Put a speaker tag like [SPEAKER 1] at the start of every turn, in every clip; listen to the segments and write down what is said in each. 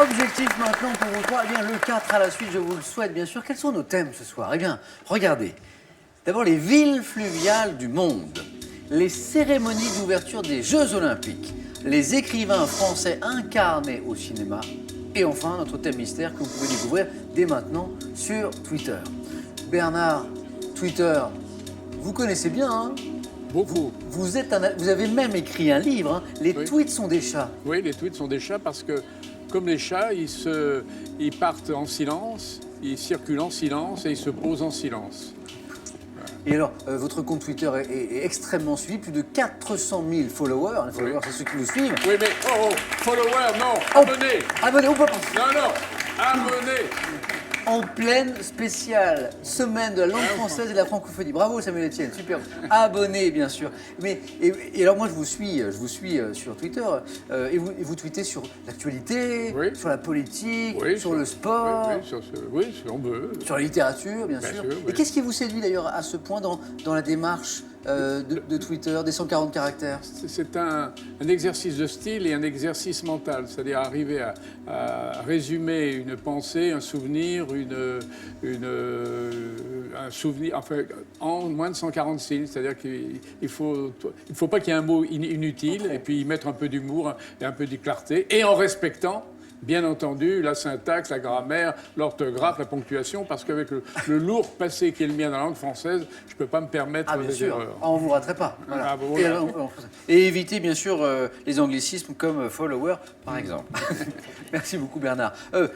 [SPEAKER 1] Objectif maintenant pour vous trois, eh bien le 4 à la suite, je vous le souhaite bien sûr. Quels sont nos thèmes ce soir? Eh bien, regardez. D'abord les villes fluviales du monde, les cérémonies d'ouverture des Jeux Olympiques, les écrivains français incarnés au cinéma, et enfin notre thème mystère que vous pouvez découvrir dès maintenant sur Twitter. Bernard, Twitter, vous connaissez bien, hein?
[SPEAKER 2] Beaucoup.
[SPEAKER 1] Vous avez même écrit un livre, hein. Les
[SPEAKER 2] Oui.
[SPEAKER 1] tweets sont des chats.
[SPEAKER 2] Oui, les tweets sont des chats parce que, comme les chats, ils partent en silence, ils circulent en silence et ils se posent en silence.
[SPEAKER 1] Et alors, votre compte Twitter est extrêmement suivi, plus de 400 000 followers. Les followers, c'est ceux qui vous suivent.
[SPEAKER 2] Oui, mais follower, non, abonnés.
[SPEAKER 1] Abonnez, on peut pas.
[SPEAKER 2] Non, abonnés.
[SPEAKER 1] En pleine spéciale semaine de la langue française et de la francophonie. Bravo Samuel Etienne, super. Abonnez bien sûr. Et alors moi je vous suis sur Twitter et vous tweetez sur l'actualité,
[SPEAKER 2] Oui.
[SPEAKER 1] sur la politique,
[SPEAKER 2] Oui,
[SPEAKER 1] sur le sport,
[SPEAKER 2] oui, si on veut.
[SPEAKER 1] sur la littérature bien
[SPEAKER 2] Bien
[SPEAKER 1] sûr.
[SPEAKER 2] sûr,
[SPEAKER 1] Et
[SPEAKER 2] oui.
[SPEAKER 1] qu'est-ce qui vous séduit d'ailleurs à ce point dans la démarche de Twitter, des 140 caractères?
[SPEAKER 2] C'est un exercice de style et un exercice mental, c'est-à-dire arriver à résumer une pensée, un souvenir, un souvenir, enfin, en moins de 140 signes, c'est-à-dire qu'il faut pas qu'il y ait un mot inutile, et puis y mettre un peu d'humour et un peu de clarté, et en respectant, bien entendu, la syntaxe, la grammaire, l'orthographe, la ponctuation, parce qu'avec le lourd passé qui est le mien dans la langue française, je ne peux pas me permettre
[SPEAKER 1] Bien
[SPEAKER 2] des
[SPEAKER 1] sûr,
[SPEAKER 2] erreurs.
[SPEAKER 1] on ne vous raterait pas. Voilà.
[SPEAKER 2] Ah, bon, voilà.
[SPEAKER 1] Et éviter bien sûr les anglicismes comme follower par exemple. Merci beaucoup Bernard.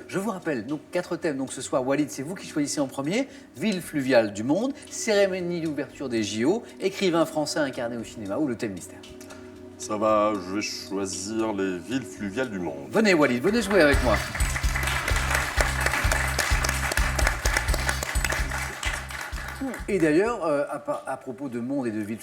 [SPEAKER 1] Je vous rappelle, donc 4 thèmes. Donc ce soir, Walid, c'est vous qui choisissez en premier. Ville fluviale du monde, cérémonie d'ouverture des JO, écrivain français incarné au cinéma ou le thème mystère.
[SPEAKER 3] Ça va, je vais choisir les villes fluviales du monde.
[SPEAKER 1] Venez Walid, venez jouer avec moi. Et d'ailleurs, à propos de monde et de villes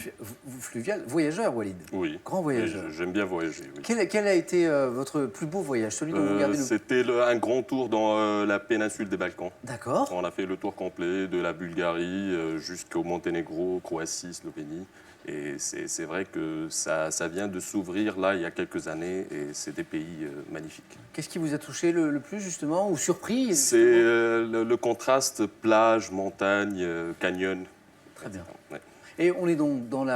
[SPEAKER 1] fluviales, voyageur Walid.
[SPEAKER 3] Oui.
[SPEAKER 1] Grand voyageur.
[SPEAKER 3] J'aime bien voyager, oui.
[SPEAKER 1] Quel a été votre plus beau voyage, celui dont vous gardez le...
[SPEAKER 3] C'était un grand tour dans la péninsule des Balkans.
[SPEAKER 1] D'accord.
[SPEAKER 3] On a fait le tour complet de la Bulgarie jusqu'au Monténégro, Croatie, Slovénie. Et c'est vrai que ça vient de s'ouvrir là il y a quelques années et c'est des pays magnifiques.
[SPEAKER 1] Qu'est-ce qui vous a touché le plus justement ou surpris?
[SPEAKER 3] C'est le contraste plage, montagne, canyon.
[SPEAKER 1] Très bien.
[SPEAKER 3] Ouais.
[SPEAKER 1] Et on est donc dans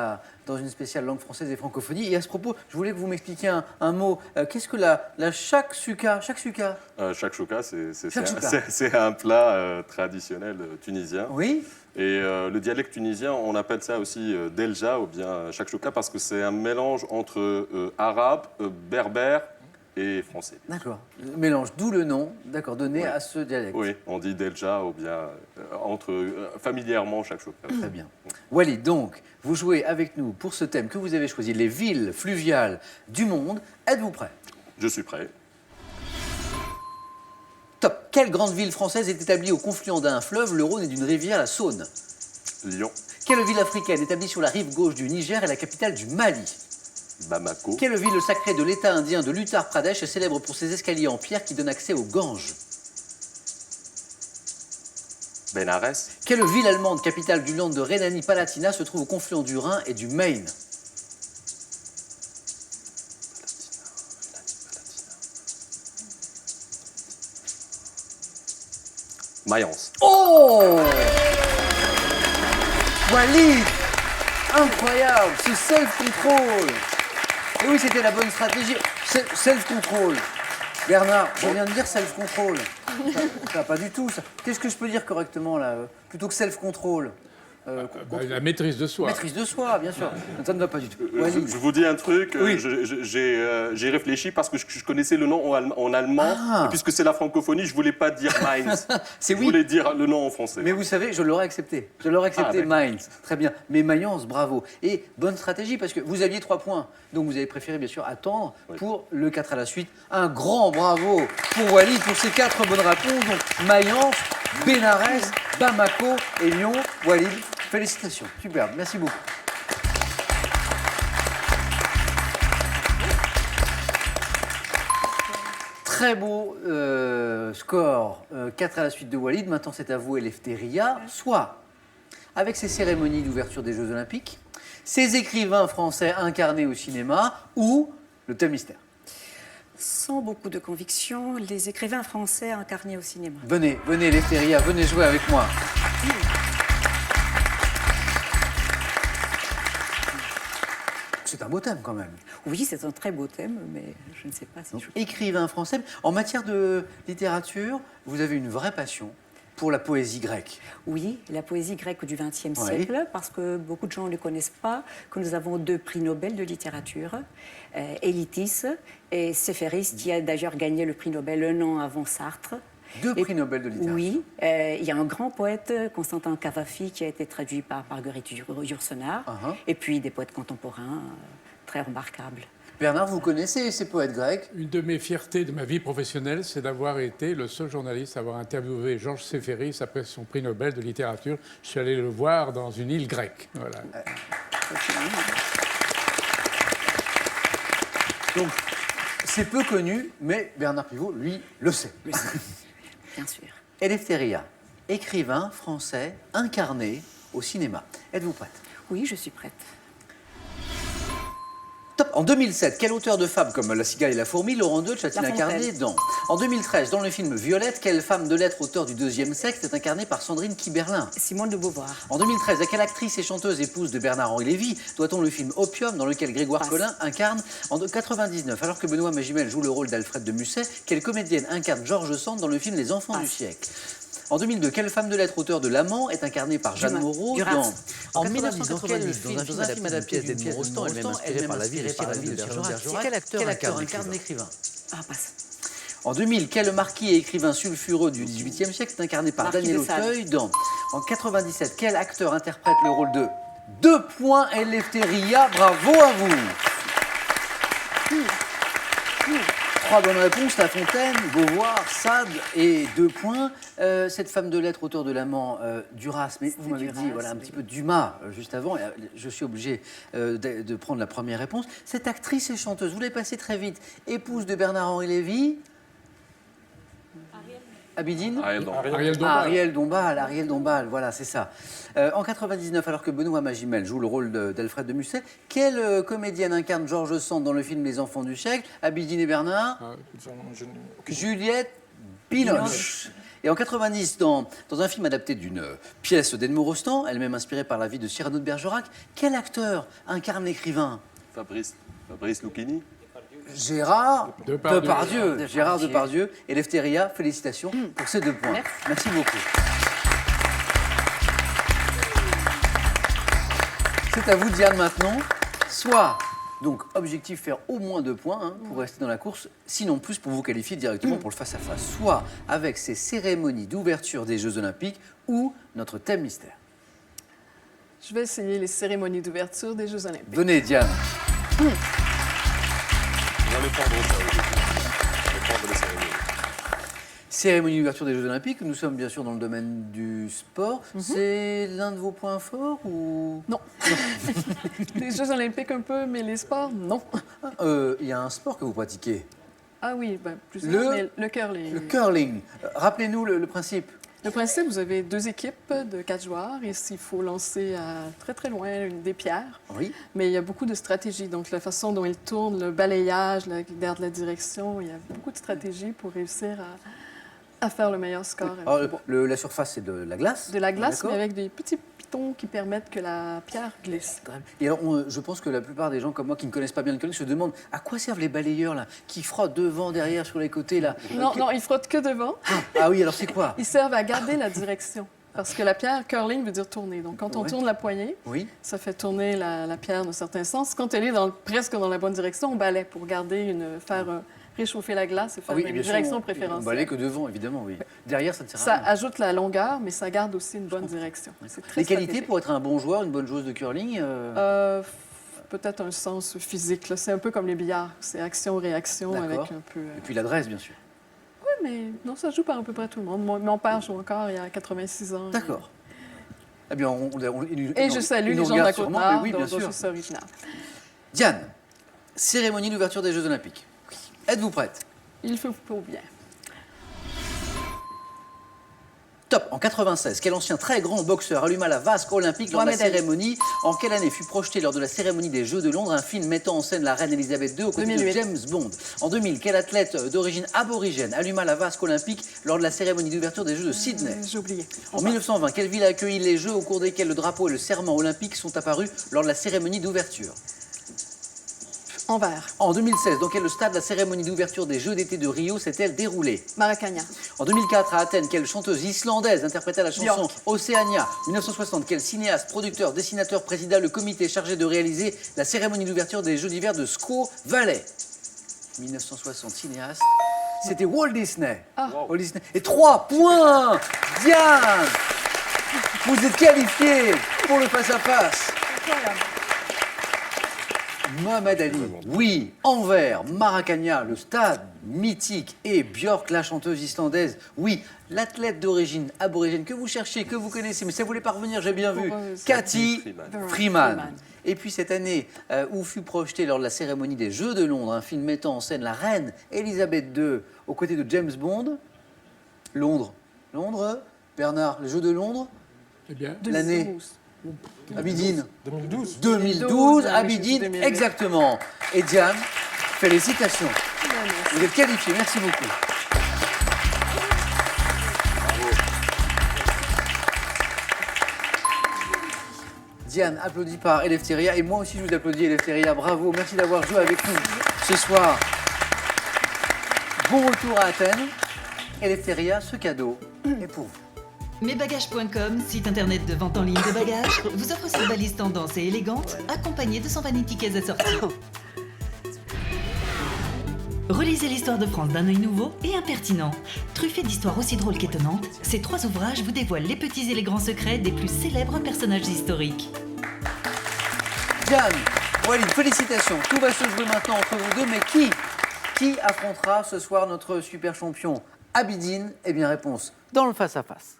[SPEAKER 1] une spéciale langue française et francophonie. Et à ce propos, je voulais que vous m'expliquiez un mot. Qu'est-ce que la shakshuka? Shakshuka?
[SPEAKER 3] Shakshuka,
[SPEAKER 1] Shakshuka.
[SPEAKER 3] c'est un plat traditionnel tunisien.
[SPEAKER 1] Oui.
[SPEAKER 3] Et le dialecte tunisien, on appelle ça aussi delja ou bien shakshuka parce que c'est un mélange entre arabe, berbère et français.
[SPEAKER 1] D'accord. Mélange, d'où le nom, d'accord, donné à ce dialecte.
[SPEAKER 3] Oui, on dit delja ou bien familièrement shakshuka.
[SPEAKER 1] Très bien. Walid, donc, vous jouez avec nous pour ce thème que vous avez choisi, les villes fluviales du monde. Êtes-vous prêt?
[SPEAKER 3] Je suis prêt.
[SPEAKER 1] Top. Quelle grande ville française est établie au confluent d'un fleuve, le Rhône et d'une rivière, la Saône?
[SPEAKER 3] Lyon,
[SPEAKER 1] Quelle ville africaine établie sur la rive gauche du Niger est la capitale du Mali?
[SPEAKER 3] Bamako,
[SPEAKER 1] Quelle ville sacrée de l'État indien de l'Uttar Pradesh est célèbre pour ses escaliers en pierre qui donnent accès au Gange?
[SPEAKER 3] Bénarès,
[SPEAKER 1] Quelle ville allemande, capitale du land de Rhénanie-Palatinat, se trouve au confluent du Rhin et du Main?
[SPEAKER 3] Mayence.
[SPEAKER 1] Oh Walid, incroyable, ce self-control. Et oui, c'était la bonne stratégie. Self-control. Bernard, je viens de dire self-control. Ça, pas du tout, ça. Qu'est-ce que je peux dire correctement, là, plutôt que self-control?
[SPEAKER 2] La maîtrise de soi.
[SPEAKER 1] Maîtrise de soi, bien sûr. Ça ne va pas du tout. Walid.
[SPEAKER 3] Je vous dis un truc,
[SPEAKER 1] Oui.
[SPEAKER 3] j'ai réfléchi parce que je connaissais le nom en allemand,
[SPEAKER 1] Ah.
[SPEAKER 3] et puisque c'est la francophonie, je voulais pas dire Mainz.
[SPEAKER 1] C'est
[SPEAKER 3] Je
[SPEAKER 1] oui.
[SPEAKER 3] voulais dire le nom en français.
[SPEAKER 1] Mais vous savez, je l'aurais accepté. Je l'aurais accepté,
[SPEAKER 3] d'accord.
[SPEAKER 1] Mainz. Très bien. Mais Mayence, bravo. Et bonne stratégie, parce que vous aviez 3 points. Donc vous avez préféré, bien sûr, attendre pour le 4 à la suite. Un grand bravo pour Walid pour ces 4 bonnes réponses. Donc Mayence, Bénarès, Bamako et Lyon. Walid, félicitations. Superbe. Merci beaucoup. Très beau score, 4 à la suite de Walid. Maintenant, c'est à vous, Eleftheria. Soit avec ces cérémonies d'ouverture des Jeux Olympiques, ces écrivains français incarnés au cinéma ou le thème mystère.
[SPEAKER 4] Sans beaucoup de conviction, les écrivains français incarnés au cinéma.
[SPEAKER 1] Venez, venez, Lefteria, venez jouer avec moi. C'est un beau thème quand même.
[SPEAKER 4] Oui, c'est un très beau thème, mais je ne sais pas si
[SPEAKER 1] Donc,
[SPEAKER 4] je...
[SPEAKER 1] écrivain français. En matière de littérature, vous avez une vraie passion pour la poésie grecque.
[SPEAKER 4] Oui, la poésie grecque du XXe
[SPEAKER 1] Oui.
[SPEAKER 4] siècle, parce que beaucoup de gens ne le connaissent pas, que nous avons 2 prix Nobel de littérature, Élitis et Séphéris, qui a d'ailleurs gagné le prix Nobel un an avant Sartre.
[SPEAKER 1] 2 prix Nobel de littérature.
[SPEAKER 4] Oui, il y a un grand poète, Constantin Cavafy, qui a été traduit par Marguerite Yourcenar, et puis des poètes contemporains très remarquables.
[SPEAKER 1] Bernard, vous connaissez ces poètes grecs?
[SPEAKER 2] Une de mes fiertés de ma vie professionnelle, c'est d'avoir été le seul journaliste à avoir interviewé Georges Séphéris après son prix Nobel de littérature. Je suis allé le voir dans une île grecque. Voilà.
[SPEAKER 1] Donc, c'est peu connu, mais Bernard Pivot, lui, le sait.
[SPEAKER 4] Bien sûr.
[SPEAKER 1] Eleftheria, écrivain français incarné au cinéma. Êtes-vous prête?
[SPEAKER 4] Oui, je suis prête.
[SPEAKER 1] Top. En 2007, quel auteur de fables comme La cigale et la fourmi, Laurent Deutsch a-t-il
[SPEAKER 4] La
[SPEAKER 1] incarné
[SPEAKER 4] Fontaine.
[SPEAKER 1] dans? En 2013, dans le film Violette, quelle femme de lettres auteur du deuxième sexe est incarnée par Sandrine Kiberlin?
[SPEAKER 4] Simone de Beauvoir.
[SPEAKER 1] En 2013, à quelle actrice et chanteuse épouse de Bernard-Henri Lévy doit-on le film Opium, dans lequel Grégoire
[SPEAKER 4] Passe.
[SPEAKER 1] Collin incarne en 99, alors que Benoît Magimel joue le rôle d'Alfred de Musset, quelle comédienne incarne Georges Sand dans le film Les Enfants du
[SPEAKER 4] Passe.
[SPEAKER 1] siècle? En 2002, quelle femme de lettres auteur de L'Amant est incarnée par Jeanne
[SPEAKER 4] Dumas.
[SPEAKER 1] Moreau
[SPEAKER 4] Duras.
[SPEAKER 1] dans...
[SPEAKER 5] En
[SPEAKER 1] 1990,
[SPEAKER 5] 1990, dans un film adapté d'Edmond Rostand, elle-même inspiré par la vie de Cyrano de Bergerac, quel acteur incarne l'écrivain?
[SPEAKER 4] Ah, passe.
[SPEAKER 1] En 2000, quel marquis et écrivain sulfureux du XVIIIe siècle est incarné par
[SPEAKER 4] Marquis
[SPEAKER 1] Daniel
[SPEAKER 4] de Sade.
[SPEAKER 1] Auteuil dans... En 97, quel acteur interprète le rôle de 2 points Eleftheria? Bravo à vous. 3 bonnes réponses, La Fontaine, Beauvoir, Sade et 2 points. Cette femme de lettres, auteur de L'Amant, Duras, mais vous m'avez
[SPEAKER 4] Duras,
[SPEAKER 1] dit voilà, un
[SPEAKER 4] oui.
[SPEAKER 1] petit peu Dumas juste avant, et, je suis obligé de prendre la première réponse. Cette actrice et chanteuse, vous l'avez passée très vite, épouse de Bernard-Henri Lévy. Abidine
[SPEAKER 3] Ariel Dombal.
[SPEAKER 2] Ariel Dombal.
[SPEAKER 1] Ariel Dombal, voilà, c'est ça. En 99, alors que Benoît Magimel joue le rôle d'Alfred de Musset, quelle comédienne incarne Georges Sand dans le film Les Enfants du siècle? Abidine et Bernard? Juliette Binoche. Et en 90, dans un film adapté d'une pièce d'Edmond Rostand, elle-même inspirée par la vie de Cyrano de Bergerac, quel acteur incarne l'écrivain?
[SPEAKER 3] Fabrice Lucchini.
[SPEAKER 1] Gérard
[SPEAKER 2] Depardieu.
[SPEAKER 1] Depardieu. Gérard Depardieu. Et Eleftheria, félicitations pour ces 2 points. Merci beaucoup. C'est à vous, Diane, maintenant. Soit, donc, objectif faire au moins 2 points pour rester dans la course, sinon plus pour vous qualifier directement pour le face-à-face. Soit avec ces cérémonies d'ouverture des Jeux Olympiques ou notre thème mystère.
[SPEAKER 6] Je vais essayer les cérémonies d'ouverture des Jeux Olympiques.
[SPEAKER 1] Venez, Diane.
[SPEAKER 3] On va le prendre ça aujourd'hui. On va prendre les cérémonies.
[SPEAKER 1] Cérémonie d'ouverture des Jeux Olympiques, nous sommes bien sûr dans le domaine du sport. C'est l'un de vos points forts ou...
[SPEAKER 6] Non. Les Jeux Olympiques un peu, mais les sports, non.
[SPEAKER 1] Il y a un sport que vous pratiquez,
[SPEAKER 6] Ah oui, ben, plusieurs,
[SPEAKER 1] Le-
[SPEAKER 6] mais le curling.
[SPEAKER 1] le curling. Rappelez-nous le principe.
[SPEAKER 6] Le principe, vous avez 2 équipes de 4 joueurs et il faut lancer à très très loin des pierres.
[SPEAKER 1] Oui.
[SPEAKER 6] Mais il y a beaucoup de stratégies. Donc la façon dont ils tournent, le balayage, la garde la direction, il y a beaucoup de stratégies pour réussir à faire le meilleur score.
[SPEAKER 1] Alors, la surface, c'est de la glace.
[SPEAKER 6] De la glace,
[SPEAKER 1] D'accord.
[SPEAKER 6] mais avec des petits pitons qui permettent que la pierre glisse.
[SPEAKER 1] Et alors, je pense que la plupart des gens comme moi qui ne connaissent pas bien le curling se demandent à quoi servent les balayeurs là, qui frottent devant, derrière, sur les côtés là.
[SPEAKER 6] Non, non, ils frottent que devant.
[SPEAKER 1] Ah oui, alors c'est quoi?
[SPEAKER 6] Ils servent à garder la direction. Parce que la pierre, curling veut dire tourner. Donc, quand on
[SPEAKER 1] Ouais.
[SPEAKER 6] tourne la poignée,
[SPEAKER 1] Oui.
[SPEAKER 6] ça fait tourner la pierre dans un certain sens. Quand elle est presque dans la bonne direction, on balaie pour garder faire réchauffer la glace et
[SPEAKER 1] Ah
[SPEAKER 6] faire
[SPEAKER 1] oui,
[SPEAKER 6] une
[SPEAKER 1] bien sûr,
[SPEAKER 6] direction
[SPEAKER 1] on
[SPEAKER 6] préférentielle.
[SPEAKER 1] balaye que devant, évidemment, oui. Derrière, ça ne sert à
[SPEAKER 6] Ça
[SPEAKER 1] rien.
[SPEAKER 6] ajoute la longueur, mais ça garde aussi une bonne direction. C'est très
[SPEAKER 1] Les qualités
[SPEAKER 6] stratégique.
[SPEAKER 1] pour être un bon joueur, une bonne joueuse de curling
[SPEAKER 6] Peut-être un sens physique, là. C'est un peu comme les billards. C'est action-réaction avec
[SPEAKER 1] D'accord.
[SPEAKER 6] un peu...
[SPEAKER 1] Et puis l'adresse, bien sûr.
[SPEAKER 6] Oui, mais non, ça joue par à peu près tout le monde. Mon père joue encore, il a 86 ans.
[SPEAKER 1] D'accord. Eh bien,
[SPEAKER 6] Et je salue les gens de la Côte-Nord,
[SPEAKER 1] Oui, bien
[SPEAKER 6] dont
[SPEAKER 1] sûr.
[SPEAKER 6] je suis originaire.
[SPEAKER 1] Diane, cérémonie d'ouverture des Jeux Olympiques. Êtes-vous prête?
[SPEAKER 6] Il faut bien.
[SPEAKER 1] Top. En 96, quel ancien très grand boxeur alluma la vasque olympique lors de la
[SPEAKER 4] Mohamed Ali.
[SPEAKER 1] cérémonie? En quelle année fut projeté lors de la cérémonie des Jeux de Londres un film mettant en scène la reine Elisabeth II aux côtés de
[SPEAKER 6] 2008.
[SPEAKER 1] James Bond? En 2000, quel athlète d'origine aborigène alluma la vasque olympique lors de la cérémonie d'ouverture des Jeux de Sydney?
[SPEAKER 6] J'ai oublié.
[SPEAKER 1] En 1920, quelle ville a accueilli les Jeux au cours desquels le drapeau et le serment olympique sont apparus lors de la cérémonie d'ouverture?
[SPEAKER 6] Anvers.
[SPEAKER 1] En 2016, dans quel stade la cérémonie d'ouverture des Jeux d'été de Rio s'est-elle déroulée?
[SPEAKER 6] Maracana.
[SPEAKER 1] En 2004, à Athènes, quelle chanteuse islandaise interpréta la chanson
[SPEAKER 6] Björk.
[SPEAKER 1] Océania? 1960, quel cinéaste, producteur, dessinateur présida le comité chargé de réaliser la cérémonie d'ouverture des Jeux d'hiver de Squaw Valley? 1960, cinéaste. C'était Walt Disney. Walt Disney. Et 3 points. Diane, vous êtes qualifié pour le face-à-face. Mohamed Ali, oui, Anvers, Maracana, le stade mythique, et Björk, la chanteuse islandaise, oui, l'athlète d'origine aborigène que vous cherchez, que vous connaissez, mais ça voulait pas revenir, j'ai bien vu, Cathy Freeman. Et puis cette année, où fut projeté lors de la cérémonie des Jeux de Londres un film mettant en scène la reine Elisabeth II aux côtés de James Bond. Londres, Bernard, les Jeux de Londres,
[SPEAKER 2] Eh bien,
[SPEAKER 1] l'année
[SPEAKER 6] 2012.
[SPEAKER 1] Abidine.
[SPEAKER 7] 2012.
[SPEAKER 1] 2012,
[SPEAKER 6] Ah oui,
[SPEAKER 1] Abidine,
[SPEAKER 6] je suis 2008.
[SPEAKER 1] exactement. Et Diane, félicitations.
[SPEAKER 6] Merci.
[SPEAKER 1] Vous êtes qualifiés, merci beaucoup. Diane, applaudie par Eleftheria. Et moi aussi, je vous applaudis, Eleftheria. Bravo, merci d'avoir joué avec nous ce soir. Bon retour à Athènes. Eleftheria, ce cadeau est pour vous.
[SPEAKER 8] Mesbagages.com, site internet de vente en ligne de bagages, vous offre cette valise tendance et élégante, accompagnée de 120 tickets assortis. Relisez l'histoire de France d'un œil nouveau et impertinent. Truffé d'histoires aussi drôles qu'étonnantes, ces 3 ouvrages vous dévoilent les petits et les grands secrets des plus célèbres personnages historiques.
[SPEAKER 1] Diane, Walid, félicitations. Tout va se jouer maintenant entre vous deux, mais qui affrontera ce soir notre super champion Abidine? Eh bien, réponse dans le face-à-face.